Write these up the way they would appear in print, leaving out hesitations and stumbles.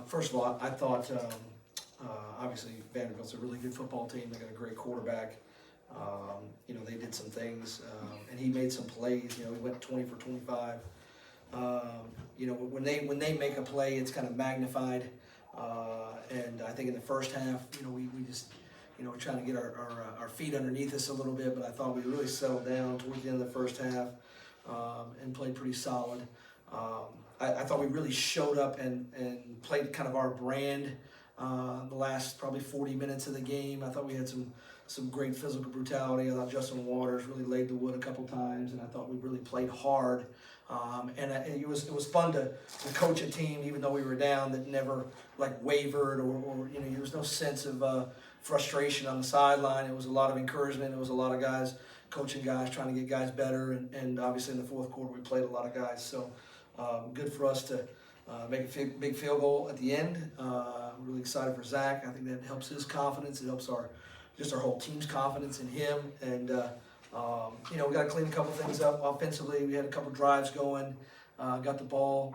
First of all, I thought, obviously Vanderbilt's a really good football team. They got a great quarterback. They did some things, and he made some plays. He went 20 for 25. When they make a play, it's kind of magnified. And I think in the first half, we just, we're trying to get our feet underneath us a little bit, but I thought we really settled down towards the end of the first half and played pretty solid. I thought we really showed up and played kind of our brand the last probably 40 minutes of the game. I thought we had some great physical brutality. I thought Justin Waters really laid the wood a couple times, and I thought we really played hard. And it was fun to coach a team, even though we were down, that never wavered or there was no sense of frustration on the sideline. It was a lot of encouragement. It was a lot of guys, coaching guys, trying to get guys better. And obviously in the fourth quarter we played a lot of guys. So good for us to make a big field goal at the end. I'm really excited for Zach. I think that helps his confidence. It helps our whole team's confidence in him. And we got to clean a couple things up offensively. We had a couple drives going, got the ball,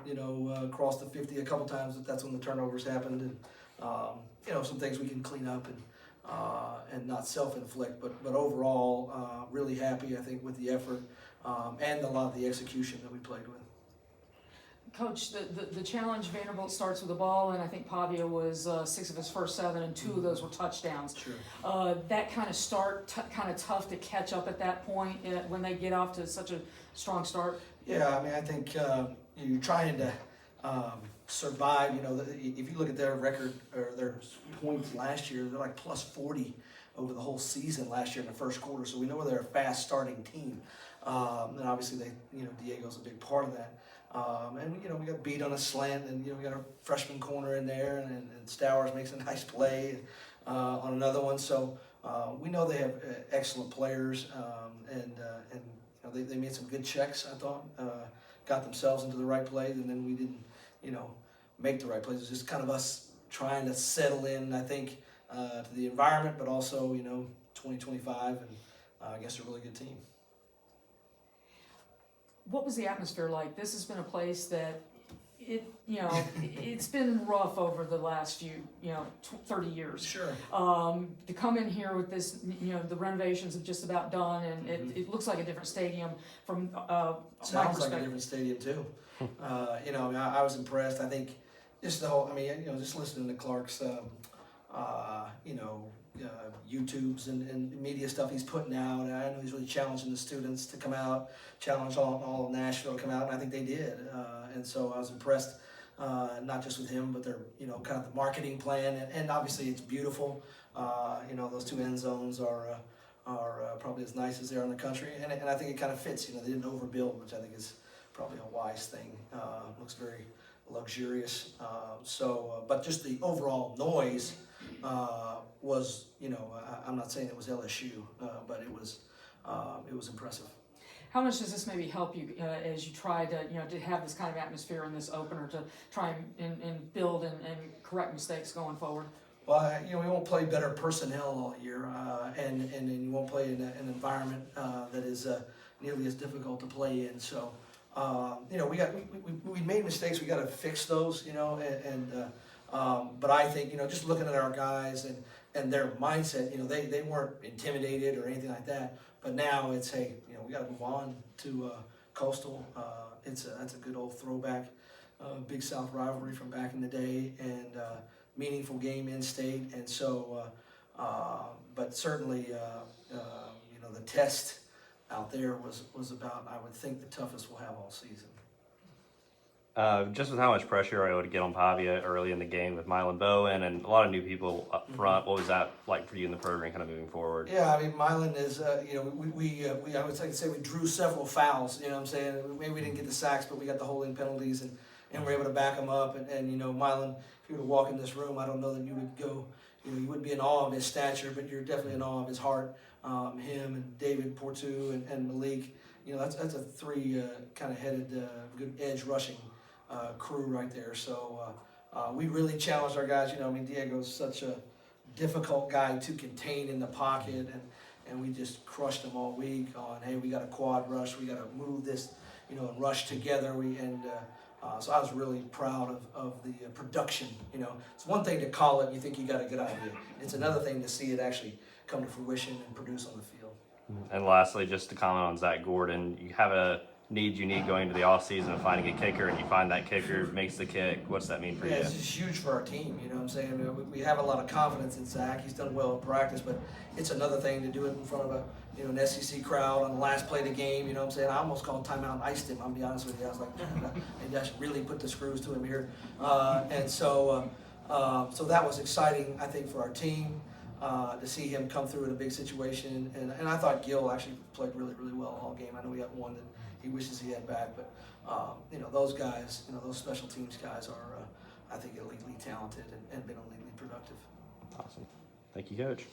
across the 50 a couple times. That's when the turnovers happened, and some things we can clean up and not self-inflict. But overall, really happy, I think, with the effort and a lot of the execution that we played with. Coach, the challenge, Vanderbilt starts with the ball, and I think Pavia was 6 of his first 7, and 2 of those were touchdowns. Sure. That kind of start, kind of tough to catch up at that point when they get off to such a strong start? Yeah, I think you're trying to survive. If you look at their record or their points last year, they're like plus 40 over the whole season last year in the first quarter. So we know they're a fast starting team, and obviously Diego's a big part of that. And we got beat on a slant, and we got a freshman corner in there, and Stowers makes a nice play on another one. So we know they have excellent players, and they made some good checks. I thought got themselves into the right plays, and then we didn't make the right plays. It was just kind of us trying to settle in, I think, to the environment, but also 2025, and I guess a really good team. What was the atmosphere like? This has been a place that it's been rough over the last few 30 years. Sure. To come in here with this, the renovations have just about done, and it looks like a different stadium from my Sounds perspective. like a different stadium too. I was impressed. I think just the whole. Just listening to Clark's, YouTubes and media stuff he's putting out. And I know he's really challenging the students to come out, challenge all of Nashville to come out, and I think they did. And so I was impressed, not just with him, but their, kind of the marketing plan. And obviously it's beautiful. Those 2 end zones are probably as nice as they are in the country. And I think it kind of fits. They didn't overbuild, which I think is probably a wise thing. Looks very luxurious. But just the overall noise was, I'm not saying it was LSU, but it was impressive. How much does this maybe help you as you try to have this kind of atmosphere in this opener to try and build and correct mistakes going forward? Well, we won't play better personnel all year, and you won't play in an environment that is nearly as difficult to play in. So, we made mistakes. We got to fix those, but I think, just looking at our guys and their mindset, they weren't intimidated or anything like that. But now it's, hey, we got to move on to Coastal. That's a good old throwback, Big South rivalry from back in the day, and meaningful game in state. And so, but certainly, the test out there was about, I would think, the toughest we'll have all season. Just with how much pressure I would get on Pavia early in the game with Mylan Bowen and a lot of new people up front, what was that like for you in the program kind of moving forward? Yeah, Mylan is, we I would like to say we drew several fouls, what I'm saying? Maybe we didn't get the sacks, but we got the holding penalties, and we're able to back them up. And Mylan, if you were to walk in this room, I don't know that you would go, you wouldn't be in awe of his stature, but you're definitely in awe of his heart. Him and David Portu and Malik, that's a 3 kind of headed good edge rushing crew right there. So we really challenged our guys. Diego's such a difficult guy to contain in the pocket, and we just crushed him all week on, hey, we got a quad rush, we got to move this, you know, and rush together. So I was really proud of the production. You know, it's one thing to call it and you think you got a good idea. It's another thing to see it actually come to fruition and produce on the field. And lastly, just to comment on Zach Gordon, you have a need going into the offseason of finding a kicker, and you find that kicker makes the kick. What's that mean for Yeah, you? it's just huge for our team. You know what I'm saying? I mean, we have a lot of confidence in Zach. He's done well in practice, but it's another thing to do it in front of an SEC crowd on the last play of the game. You know what I'm saying? I almost called timeout and iced him. I'll be honest with you. I was like, maybe I should really put the screws to him here. So that was exciting, I think, for our team. To see him come through in a big situation, and I thought Gil actually played really, really well all game. I know he had one that he wishes he had back, but you know, those guys, you know, those special teams guys are, I think, elitely talented and been elitely productive. Awesome. Thank you, Coach.